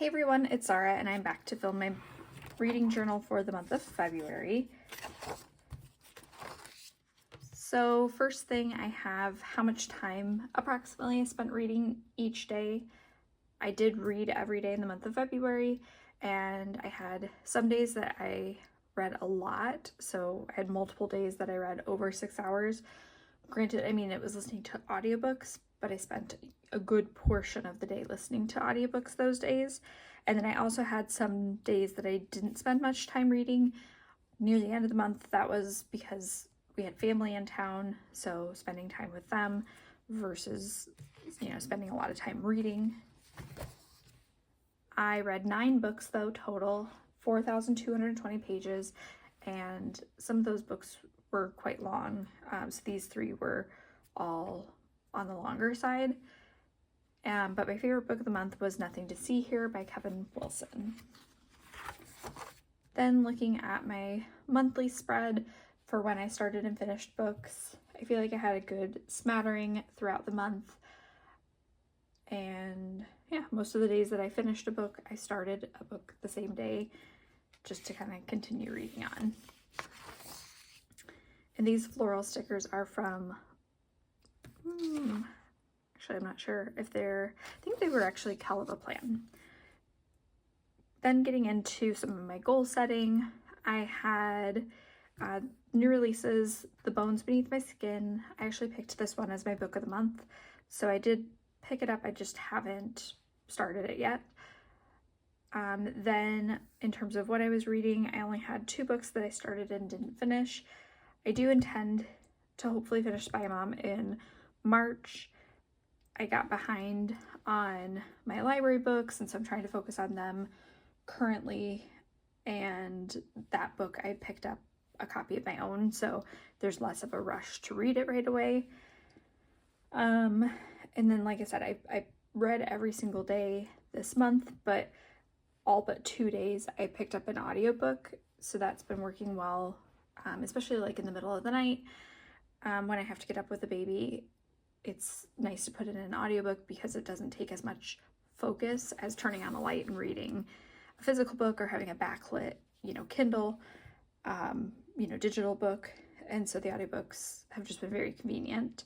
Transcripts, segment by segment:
Hey everyone, it's Zara and I'm back to film my reading journal for the month of February. So first thing, I have how much time approximately I spent reading each day. I did read every day in the month of February, and I had some days that I read a lot. So I had multiple days that I read over 6 hours. Granted, I mean, it was listening to audiobooks, but I spent a good portion of the day listening to audiobooks those days. And then I also had some days that I didn't spend much time reading. Near the end of the month, that was because we had family in town, so spending time with them versus, spending a lot of time reading. I read 9 books though, total, 4,220 pages, and some of those books were quite long. So these 3 were all on the longer side. But my favorite book of the month was Nothing to See Here by Kevin Wilson. Then looking at my monthly spread for when I started and finished books, I feel like I had a good smattering throughout the month. And yeah, most of the days that I finished a book, I started a book the same day just to kind of continue reading on. And these floral stickers are from, actually I'm not sure if they're, I think they were actually Caliber Plan. Then getting into some of my goal setting, I had new releases, The Bones Beneath My Skin. I actually picked this one as my book of the month, so I did pick it up, I just haven't started it yet. Then in terms of what I was reading, I only had 2 books that I started and didn't finish. I do intend to hopefully finish Spy Mom in March. I got behind on my library books, and so I'm trying to focus on them currently, and that book I picked up a copy of my own, so there's less of a rush to read it right away. And then like I said, I read every single day this month, but all but 2 days I picked up an audiobook, so that's been working well, especially like in the middle of the night when I have to get up with the baby. It's nice to put in an audiobook because it doesn't take as much focus as turning on a light and reading a physical book or having a backlit, Kindle, digital book. And so the audiobooks have just been very convenient.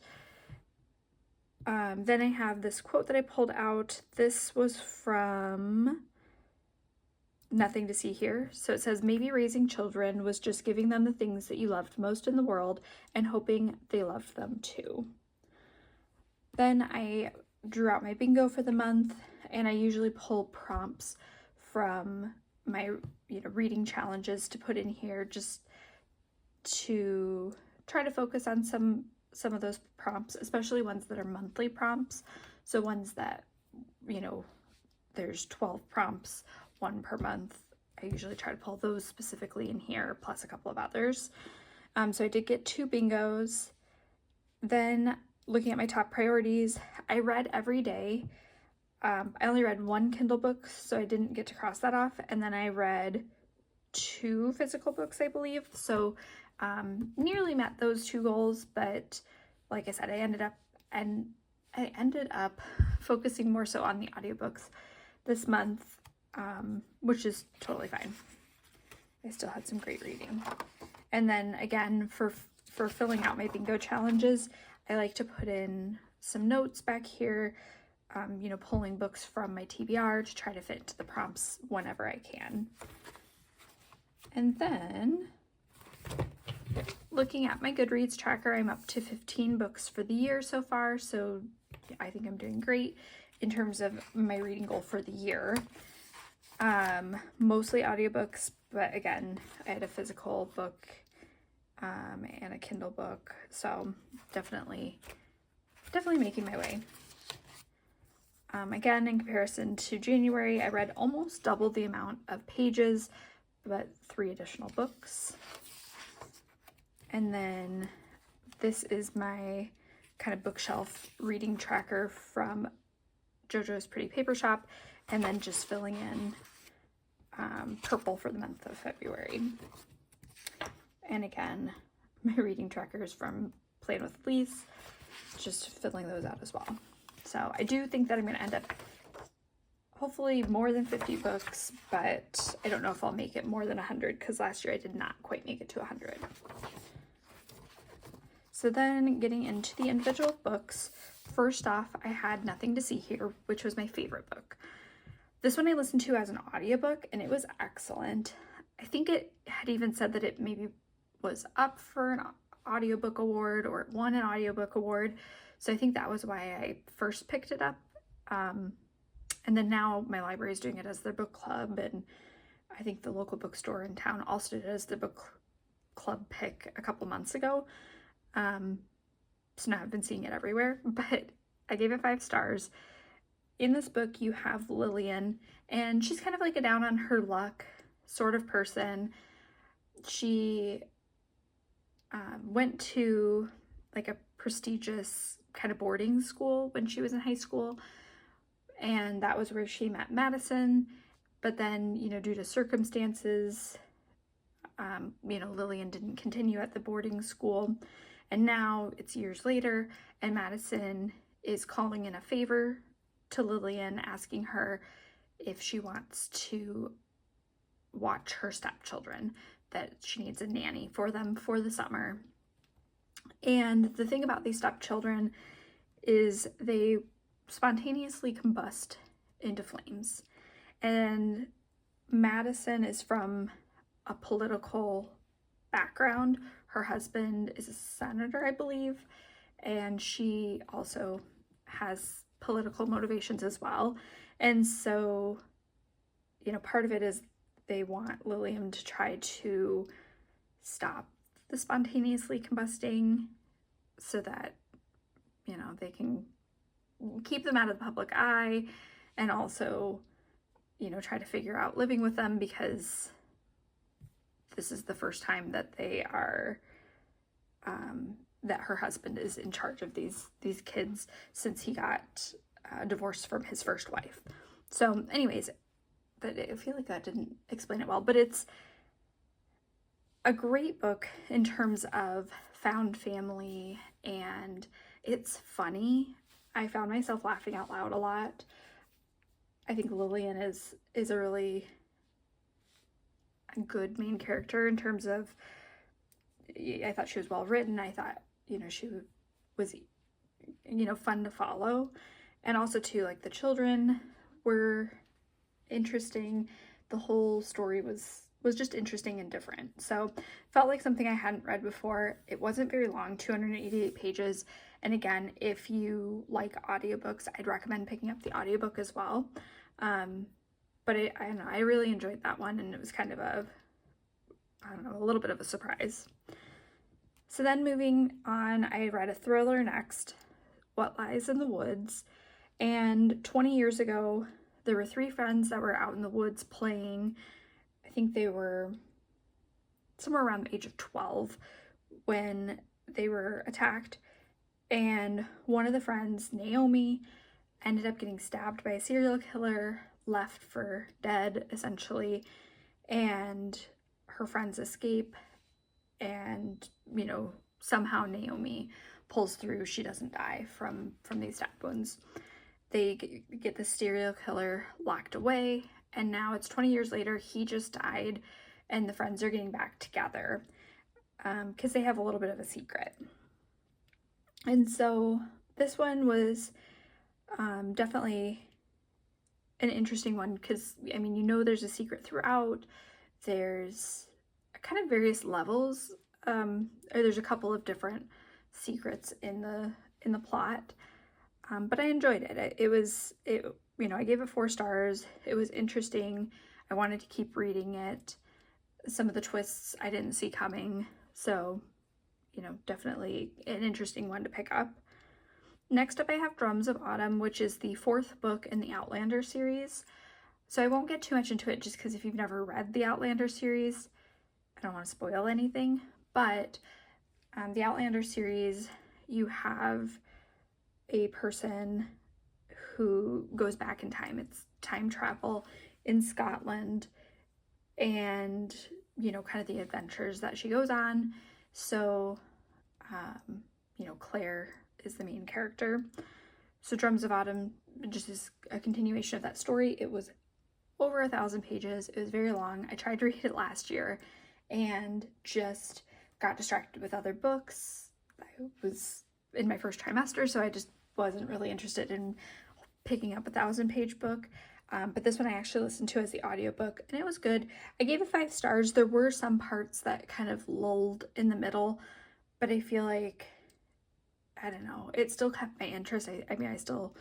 Then I have this quote that I pulled out. This was from Nothing to See Here. So it says, maybe raising children was just giving them the things that you loved most in the world and hoping they loved them too. Then I drew out my bingo for the month, and I usually pull prompts from my reading challenges to put in here just to try to focus on some of those prompts, especially ones that are monthly prompts. So ones that, there's 12 prompts, 1 per month. I usually try to pull those specifically in here, plus a couple of others. So I did get 2 bingos. Then looking at my top priorities, I read every day. I only read 1 Kindle book, so I didn't get to cross that off. And then I read 2 physical books, I believe. So nearly met those 2 goals, but like I said, I ended up focusing more so on the audiobooks this month, which is totally fine. I still had some great reading. And then again, for filling out my bingo challenges, I like to put in some notes back here, pulling books from my TBR to try to fit into the prompts whenever I can. And then looking at my Goodreads tracker, I'm up to 15 books for the year so far, so I think I'm doing great in terms of my reading goal for the year. Mostly audiobooks, but again, I had a physical book and a Kindle book, so definitely making my way. Again, in comparison to January, I read almost double the amount of pages, but 3 additional books. And then this is my kind of bookshelf reading tracker from JoJo's Pretty Paper Shop, and then just filling in purple for the month of February. And again, my reading trackers from Plan with Elise, just filling those out as well. So I do think that I'm going to end up hopefully more than 50 books, but I don't know if I'll make it more than 100 because last year I did not quite make it to 100. So then getting into the individual books, first off, I had Nothing to See Here, which was my favorite book. This one I listened to as an audiobook and it was excellent. I think it had even said that it maybe was up for an audiobook award or it won an audiobook award. So I think that was why I first picked it up. And then now my library is doing it as their book club, and I think the local bookstore in town also did it as the book club pick a couple months ago. So now I've been seeing it everywhere, but I gave it 5 stars. In this book, you have Lillian, and she's kind of like a down on her luck sort of person. She went to like a prestigious kind of boarding school when she was in high school, and that was where she met Madison. But then, you know, due to circumstances, you know, Lillian didn't continue at the boarding school. And now it's years later, and Madison is calling in a favor to Lillian, asking her if she wants to watch her stepchildren, that she needs a nanny for them for the summer. And the thing about these stepchildren is they spontaneously combust into flames. And Madison is from a political background. Her husband is a senator, I believe, and she also has political motivations as well. And so, you know, part of it is they want Lillian to try to stop the spontaneously combusting so that, you know, they can keep them out of the public eye, and also, you know, try to figure out living with them, because this is the first time that they are, that her husband is in charge of these kids since he got divorced from his first wife. So anyways, but I feel like that didn't explain it well, but it's a great book in terms of found family, and it's funny. I found myself laughing out loud a lot. I think Lillian is a really good main character in terms of, I thought she was well written. I thought, you know, she was, you know, fun to follow. And also too, like, the children were interesting. The whole story was just interesting and different. So felt like something I hadn't read before. It wasn't very long, 288 pages. And again, if you like audiobooks, I'd recommend picking up the audiobook as well. But I don't know, I really enjoyed that one, and it was kind of a little bit of a surprise. So then moving on, I read a thriller next, What Lies in the Woods. And 20 years ago, there were 3 friends that were out in the woods playing. I think they were somewhere around the age of 12 when they were attacked. And one of the friends, Naomi, ended up getting stabbed by a serial killer, left for dead, essentially. And her friends escape, and, you know, somehow Naomi pulls through. She doesn't die from these stab wounds. They get the serial killer locked away, and now it's 20 years later. He just died, and the friends are getting back together because they have a little bit of a secret. And so this one was definitely an interesting one, because, I mean, you know, there's a secret throughout. There's kind of various levels, or there's a couple of different secrets in the plot. But I enjoyed it. You know, I gave it 4 stars. It was interesting. I wanted to keep reading it. Some of the twists I didn't see coming. So, you know, definitely an interesting one to pick up. Next up, I have Drums of Autumn, which is the 4th book in the Outlander series. So I won't get too much into it, just because if you've never read the Outlander series, I don't want to spoil anything. But the Outlander series, you have a person who goes back in time. It's time travel in Scotland, and, you know, kind of the adventures that she goes on. So, you know, Claire is the main character. So Drums of Autumn just is a continuation of that story. It was over 1,000 pages. It was very long. I tried to read it last year and just got distracted with other books. I was in my first trimester, so I just wasn't really interested in picking up a 1,000-page book. But this one I actually listened to as the audiobook, and it was good. I gave it 5 stars. There were some parts that kind of lulled in the middle, but I feel like, I don't know, it still kept my interest. I mean, I still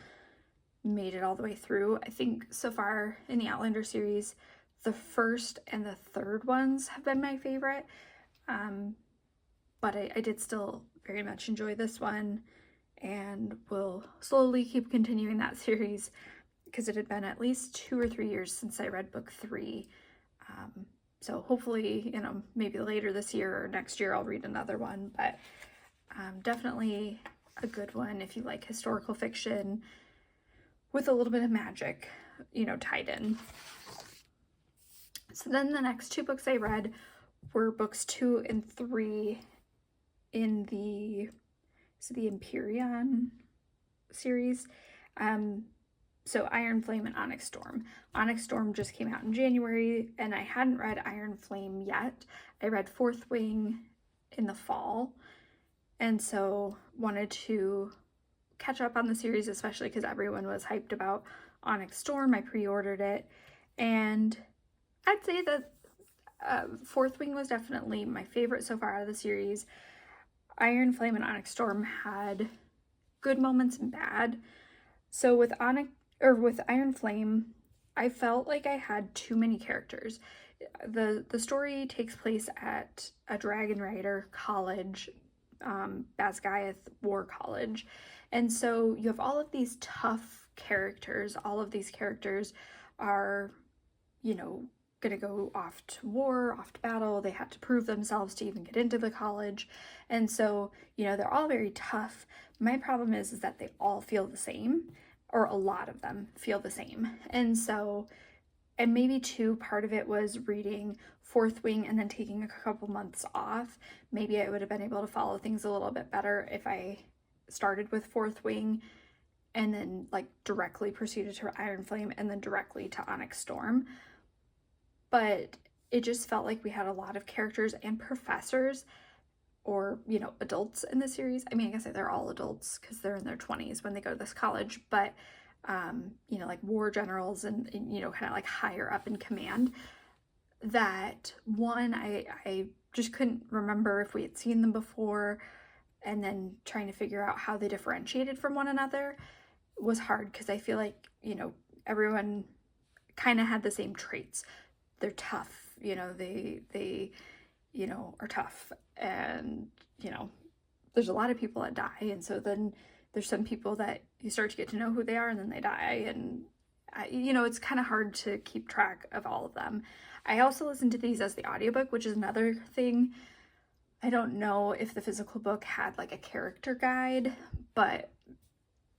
made it all the way through. I think so far in the Outlander series, the first and the third ones have been my favorite. But I did still very much enjoy this one, and will slowly keep continuing that series because it had been at least 2 or 3 years since I read book 3. So hopefully, you know, maybe later this year or next year I'll read another one, but definitely a good one if you like historical fiction with a little bit of magic, you know, tied in. So then the next 2 books I read were books 2 and 3 in the Empyrean series. So Iron Flame and Onyx Storm. Onyx Storm just came out in January, and I hadn't read Iron Flame yet. I read Fourth Wing in the fall, and so wanted to catch up on the series, especially because everyone was hyped about Onyx Storm. I pre-ordered it, and I'd say that Fourth Wing was definitely my favorite so far out of the series. Iron Flame and Onyx Storm had good moments and bad. So with Iron Flame, I felt like I had too many characters. The story takes place at a Dragon Rider college, Basgiath War College. And so you have all of these tough characters. All of these characters are, you know, gonna go off to war, off to battle. They had to prove themselves to even get into the college. And so, you know, they're all very tough. My problem is that they all feel the same, or a lot of them feel the same. And so, and maybe too, part of it was reading Fourth Wing and then taking a couple months off. Maybe I would have been able to follow things a little bit better if I started with Fourth Wing and then like directly proceeded to Iron Flame and then directly to Onyx Storm. But it just felt like we had a lot of characters and professors, or, you know, adults in the series. I mean, I guess they're all adults because they're in their 20s when they go to this college, but, you know, like war generals and you know, kind of like higher up in command, that one, I just couldn't remember if we had seen them before, and then trying to figure out how they differentiated from one another was hard because I feel like, you know, everyone kind of had the same traits. They're tough, you know, they you know, are tough, and, you know, there's a lot of people that die, and so then there's some people that you start to get to know who they are, and then they die, and, you know, it's kind of hard to keep track of all of them. I also listened to these as the audiobook, which is another thing. I don't know if the physical book had like a character guide, but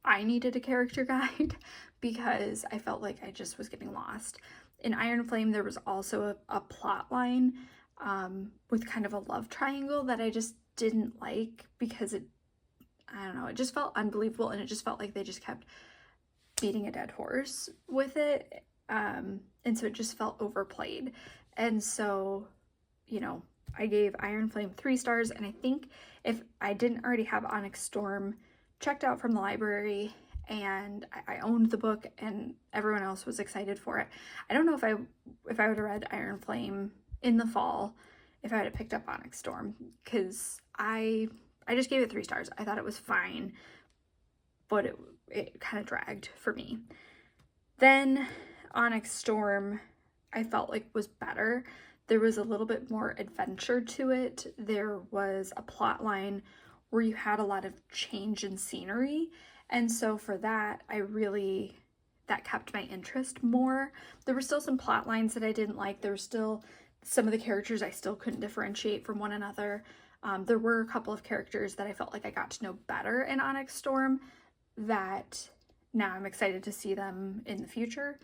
I needed a character guide because I felt like I just was getting lost. In Iron Flame, there was also a plot line with kind of a love triangle that I just didn't like because I don't know, it just felt unbelievable, and it just felt like they just kept beating a dead horse with it. And so it just felt overplayed. And so, you know, I gave Iron Flame 3 stars, and I think if I didn't already have Onyx Storm checked out from the library and I owned the book and everyone else was excited for it, I don't know if I would have read Iron Flame in the fall if I would have picked up Onyx Storm, because I just gave it 3 stars. I thought it was fine, but it kind of dragged for me. Then Onyx Storm, I felt like was better. There was a little bit more adventure to it. There was a plot line where you had a lot of change in scenery, and so for that, that kept my interest more. There were still some plot lines that I didn't like. There were still some of the characters I still couldn't differentiate from one another. There were a couple of characters that I felt like I got to know better in Onyx Storm that now I'm excited to see them in the future.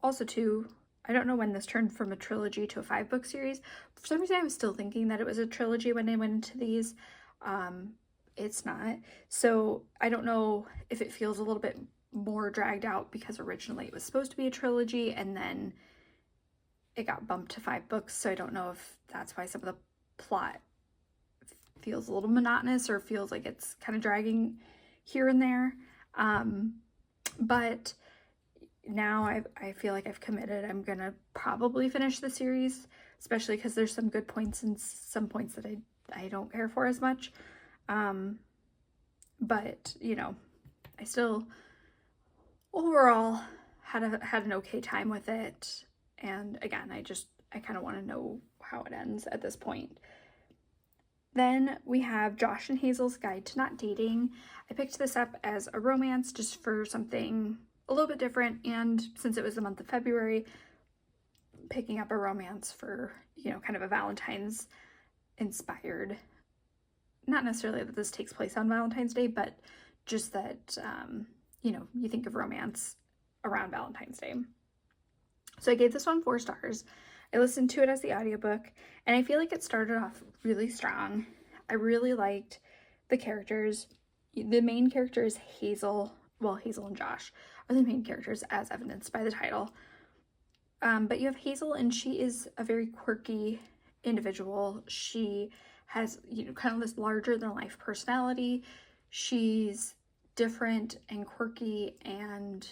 Also too, I don't know when this turned from a trilogy to a 5-book series. For some reason, I was still thinking that it was a trilogy when I went into these. it's not. So I don't know if it feels a little bit more dragged out because originally it was supposed to be a trilogy and then it got bumped to 5 books. So I don't know if that's why some of the plot feels a little monotonous or feels like it's kind of dragging here and there. But now I feel like I've committed. I'm gonna probably finish the series, especially because there's some good points and some points that I don't care for as much. But you know, I still overall had an okay time with it. And again, I kind of want to know how it ends at this point. Then we have Josh and Hazel's Guide to Not Dating. I picked this up as a romance just for something a little bit different, and since it was the month of February, picking up a romance for, you know, kind of a Valentine's inspired, not necessarily that this takes place on Valentine's Day, but just that, you know, you think of romance around Valentine's Day. So I gave this one 4 stars. I listened to it as the audiobook, and I feel like it started off really strong. I really liked the characters. The main character is Hazel. Well, Hazel and Josh are the main characters, as evidenced by the title. But you have Hazel, and she is a very quirky individual. She has, you know, kind of this larger-than-life personality. She's different and quirky and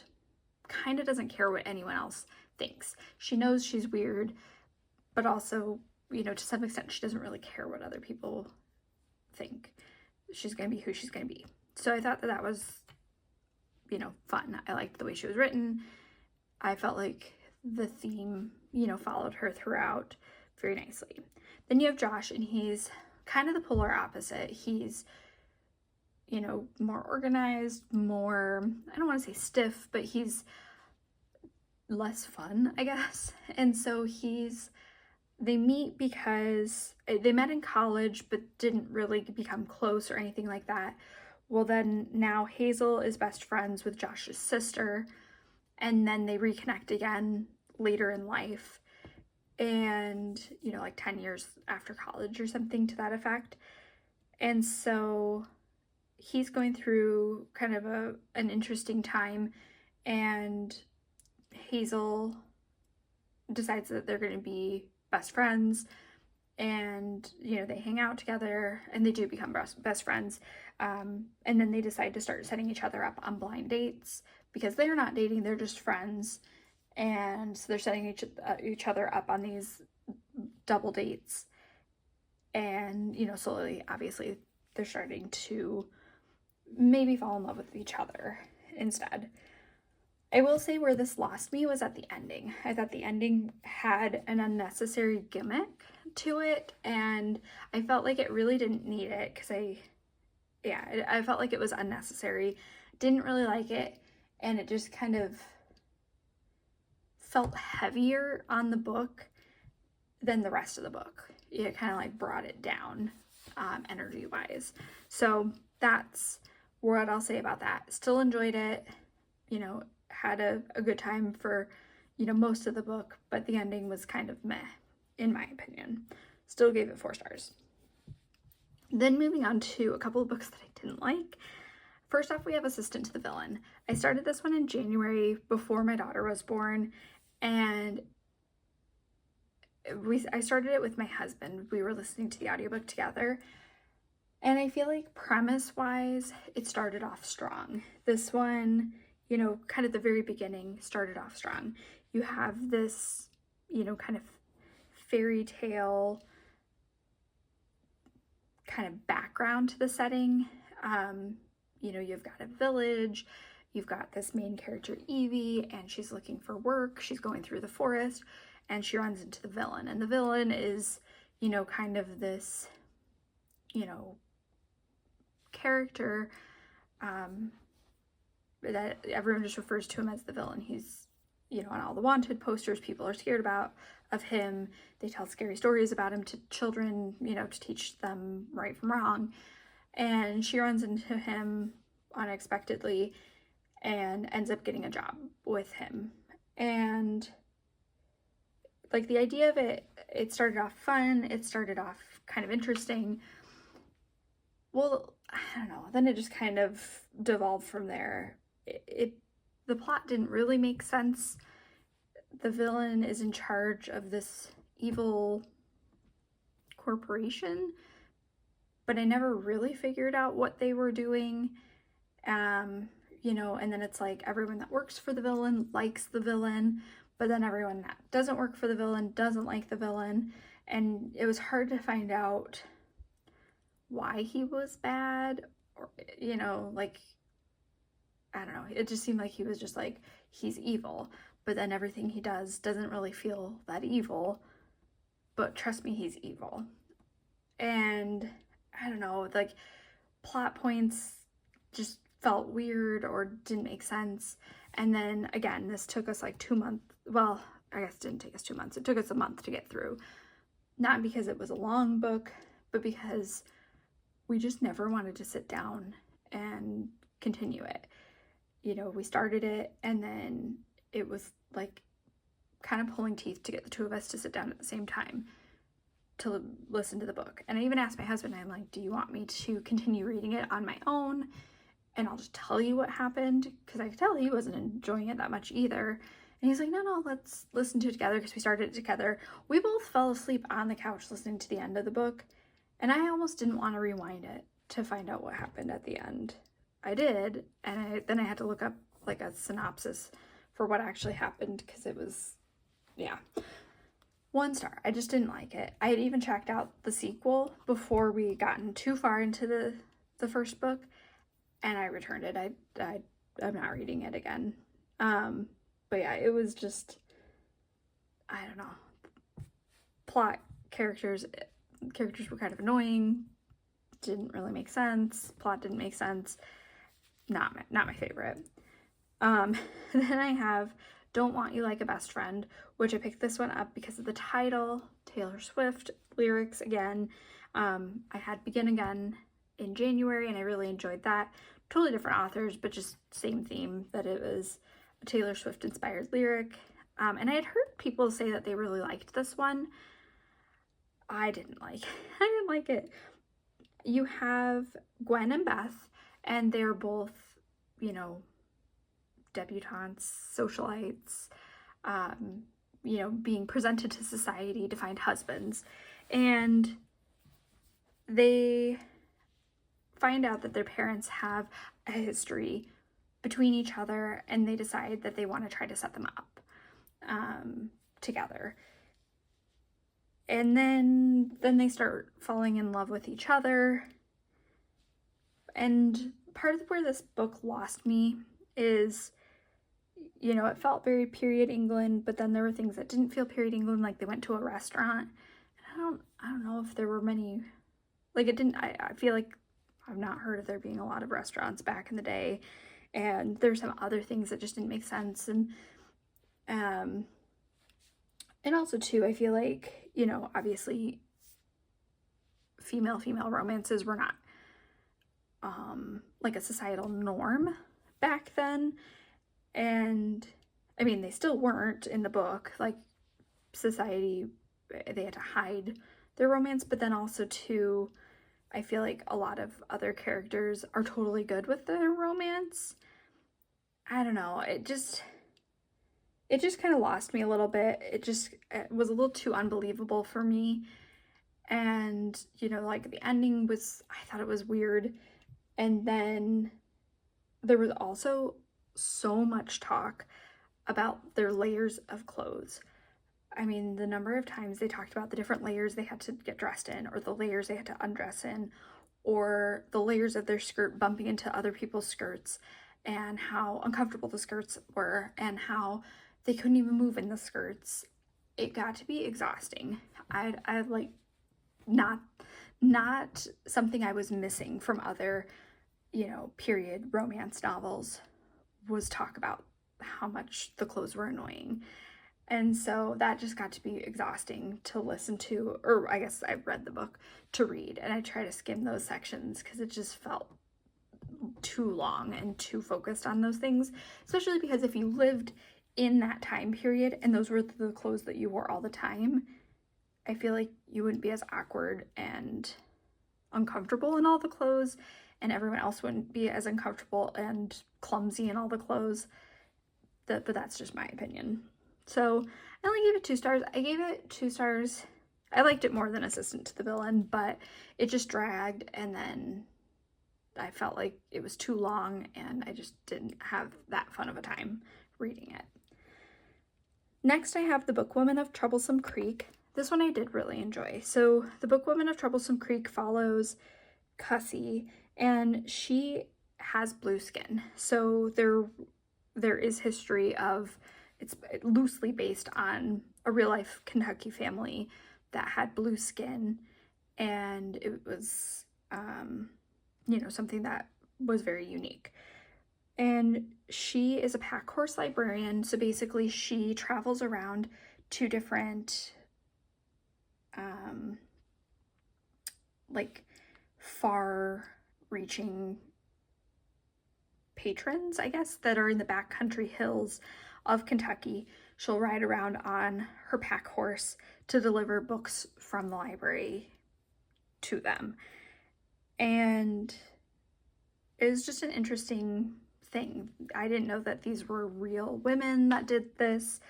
kind of doesn't care what anyone else thinks. She knows she's weird, but also, you know, to some extent, she doesn't really care what other people think. She's going to be who she's going to be. So I thought that was, you know, fun. I liked the way she was written. I felt like the theme, you know, followed her throughout very nicely. Then you have Josh, and he's kind of the polar opposite. He's, you know, more organized, more, I don't want to say stiff, but he's less fun, I guess. And so they meet because they met in college but didn't really become close or anything like that. Well, then now Hazel is best friends with Josh's sister, and then they reconnect again later in life, and, you know, like 10 years after college or something to that effect. And so he's going through kind of an interesting time, and Hazel decides that they're going to be best friends, and, you know, they hang out together, and they do become best friends. And then they decide to start setting each other up on blind dates because they're not dating, they're just friends. And so they're setting each other up on these double dates. And, you know, slowly, obviously, they're starting to maybe fall in love with each other instead. I will say where this lost me was at the ending. I thought the ending had an unnecessary gimmick to it, and I felt like it really didn't need it because I felt like it was unnecessary. Didn't really like it, and it just kind of felt heavier on the book than the rest of the book. It kind of like brought it down energy-wise. So that's what I'll say about that. Still enjoyed it, you know, had a good time for, you know, most of the book, but the ending was kind of meh, in my opinion. Still gave it 4 stars. Then moving on to a couple of books that I didn't like. First off, we have Assistant to the Villain. I started this one in January before my daughter was born, and I started it with my husband. We were listening to the audiobook together, and I feel like premise-wise, it started off strong. This one, you know, kind of the very beginning started off strong. You have this, you know, kind of fairy tale kind of background to the setting. You know, you've got a village, you've got this main character, Evie, and she's looking for work. She's going through the forest, and she runs into the villain. And the villain is, you know, kind of this, you know, character that everyone just refers to him as the villain. He's, you know, on all the wanted posters. People are scared of him. They tell scary stories about him to children, you know, to teach them right from wrong. And she runs into him unexpectedly and ends up getting a job with him. And like the idea of it started off fun. It started off kind of interesting. Well, I don't know, then it just kind of devolved from there. The plot didn't really make sense. The villain is in charge of this evil corporation, but I never really figured out what they were doing. And then it's like everyone that works for the villain likes the villain, but then everyone that doesn't work for the villain doesn't like the villain. And it was hard to find out why he was bad, or, like, I don't know. It just seemed like he was just like, he's evil, but then everything he does doesn't really feel that evil, but trust me, he's evil. And I don't know, like, plot points just felt weird or didn't make sense. And then again, this took us like 2 months. Well, I guess it didn't take us 2 months. It took us a month to get through. Not because it was a long book, but because we just never wanted to sit down and continue it. We started it, and then it was like kind of pulling teeth to get the two of us to sit down at the same time to listen to the book. And I even asked my husband, I'm like, do you want me to continue reading it on my own and I'll just tell you what happened? Because I could tell he wasn't enjoying it that much either. And he's like, no, let's listen to it together, because we started it together. We both fell asleep on the couch listening to the end of the book, and I almost didn't want to rewind it to find out what happened at the end. I did, and then I had to look up like a synopsis for what actually happened, because it was, yeah. 1 star. I just didn't like it. I had even checked out the sequel before we gotten too far into the first book, and I returned it. I'm not reading it again. But yeah, it was just, I don't know. Plot, characters were kind of annoying. Didn't really make sense. Plot didn't make sense. Not my favorite. Then I have Don't Want You Like a Best Friend, which I picked this one up because of the title, Taylor Swift, lyrics again. I had Begin Again in January, and I really enjoyed that. Totally different authors, but just same theme, that it was a Taylor Swift inspired lyric. And I had heard people say that they really liked this one. I didn't like it. You have Gwen and Beth, and they're both, debutantes, socialites, being presented to society to find husbands. And they find out that their parents have a history between each other, and they decide that they want to try to set them up together. And then they start falling in love with each other. And part of where this book lost me is, it felt very period England, but then there were things that didn't feel period England, like they went to a restaurant. And I don't know if there were many, like it didn't, I feel like I've not heard of there being a lot of restaurants back in the day. And there's some other things that just didn't make sense. And also too, I feel like, obviously female romances were not like a societal norm back then. And I mean, they still weren't in the book. Like, society, they had to hide their romance, but then also too, I feel like a lot of other characters are totally good with their romance. I don't know, it just kind of lost me a little bit. It was a little too unbelievable for me. And, like the ending was, I thought it was weird. And then there was also so much talk about their layers of clothes. I mean, the number of times they talked about the different layers they had to get dressed in, or the layers they had to undress in, or the layers of their skirt bumping into other people's skirts, and how uncomfortable the skirts were, and how they couldn't even move in the skirts. It got to be exhausting. I like, not something I was missing from other, period romance novels, was talk about how much the clothes were annoying. And so that just got to be exhausting to listen to, or I guess I read the book to read, and I try to skim those sections because it just felt too long and too focused on those things, especially because if you lived in that time period and those were the clothes that you wore all the time, I feel like you wouldn't be as awkward and uncomfortable in all the clothes, and everyone else wouldn't be as uncomfortable and clumsy in all the clothes. But that's just my opinion. So I only gave it 2 stars. I gave it 2 stars. I liked it more than Assistant to the Villain, but it just dragged, and then I felt like it was too long, and I just didn't have that fun of a time reading it. Next, I have The Bookwoman of Troublesome Creek. This one I did really enjoy. So The Bookwoman of Troublesome Creek follows Cussie, and she has blue skin. So there is history of, it's loosely based on a real life Kentucky family that had blue skin, and it was you know, something that was very unique. And she is a pack horse librarian, so basically she travels around to different like far-reaching patrons, I guess, that are in the backcountry hills of Kentucky. She'll ride around on her pack horse to deliver books from the library to them. And it was just an interesting thing. I didn't know that these were real women that did this.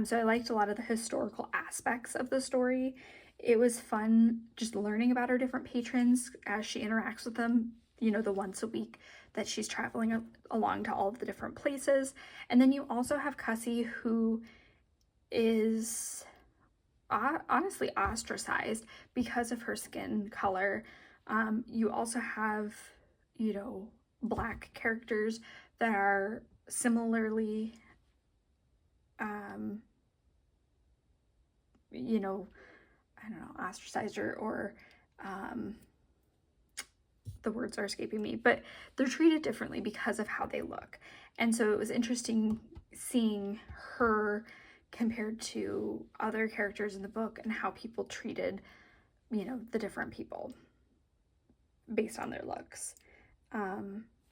So I liked a lot of the historical aspects of the story. It was fun just learning about her different patrons as she interacts with them, you know, the once a week that she's traveling along to all of the different places. And then you also have Cussie, who is honestly ostracized because of her skin color. You also have, you know, Black characters that are similarly, you know, I don't know, ostracized or the words are escaping me, but they're treated differently because of how they look. And so it was interesting seeing her compared to other characters in the book and how people treated, you know, the different people based on their looks.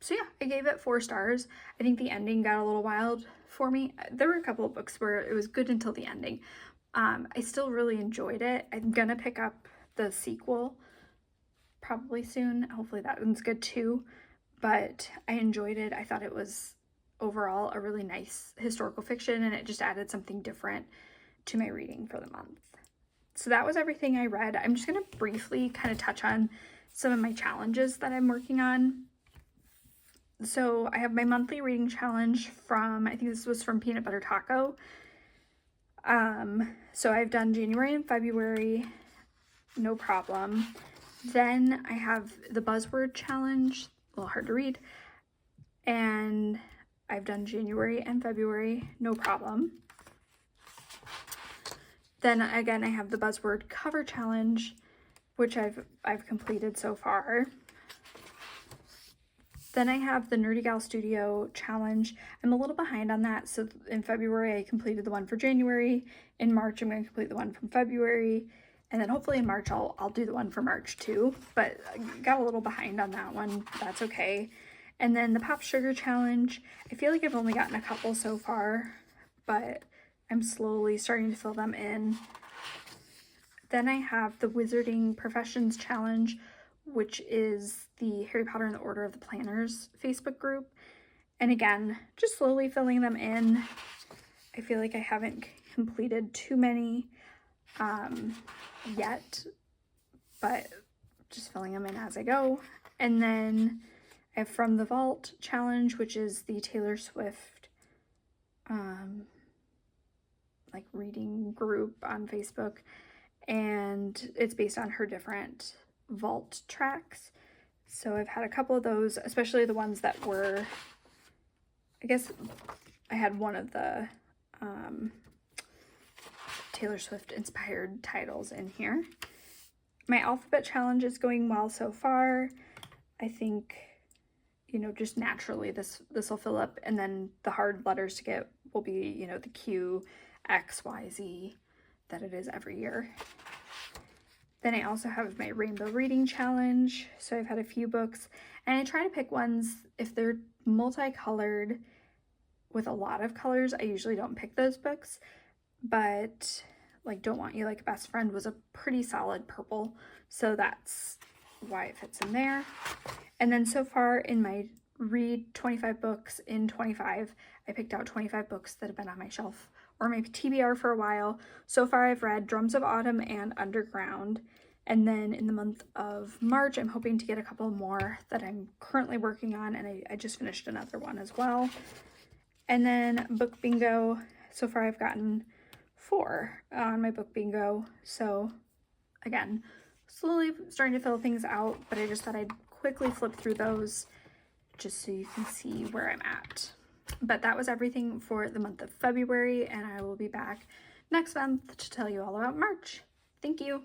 So yeah, I gave it 4 stars. I think the ending got a little wild for me. There were a couple of books where it was good until the ending. I still really enjoyed it. I'm gonna pick up the sequel probably soon. Hopefully that one's good too. But I enjoyed it. I thought it was overall a really nice historical fiction, and it just added something different to my reading for the month. So that was everything I read. I'm just gonna briefly kind of touch on some of my challenges that I'm working on. So I have my monthly reading challenge from, I think this was from Peanut Butter Taco. So I've done January and February, no problem. Then I have the buzzword challenge, a little hard to read, and I've done January and February, no problem. Then again, I have the buzzword cover challenge, which I've completed so far. Then I have the Nerdy Gal Studio challenge. I'm a little behind on that. So in February, I completed the one for January. In March, I'm going to complete the one from February. And then hopefully in March, I'll do the one for March too. But I got a little behind on that one. That's okay. And then the Pop Sugar challenge. I feel like I've only gotten a couple so far, but I'm slowly starting to fill them in. Then I have the Wizarding Professions challenge, which is the Harry Potter and the Order of the Planners Facebook group. And again, just slowly filling them in. I feel like I haven't completed too many yet, but just filling them in as I go. And then I have From the Vault challenge, which is the Taylor Swift like reading group on Facebook. And it's based on her different vault tracks. So I've had a couple of those, especially the ones that were, I guess I had one of the Taylor Swift inspired titles in here. My alphabet challenge is going well so far. I think, you know, just naturally this will fill up, and then the hard letters to get will be, you know, the Q, X, Y, Z that it is every year. Then I also have my Rainbow Reading Challenge. So I've had a few books, and I try to pick ones, if they're multicolored with a lot of colors, I usually don't pick those books. But like Don't Want You Like a Best Friend was a pretty solid purple. So that's why it fits in there. And then so far in my read 25 books in 25, I picked out 25 books that have been on my shelf or my TBR for a while. So far I've read Drums of Autumn and Underground. And then in the month of March, I'm hoping to get a couple more that I'm currently working on, and I just finished another one as well. And then book bingo, so far I've gotten 4 on my book bingo. So again, slowly starting to fill things out, but I just thought I'd quickly flip through those just so you can see where I'm at. But that was everything for the month of February, and I will be back next month to tell you all about March. Thank you.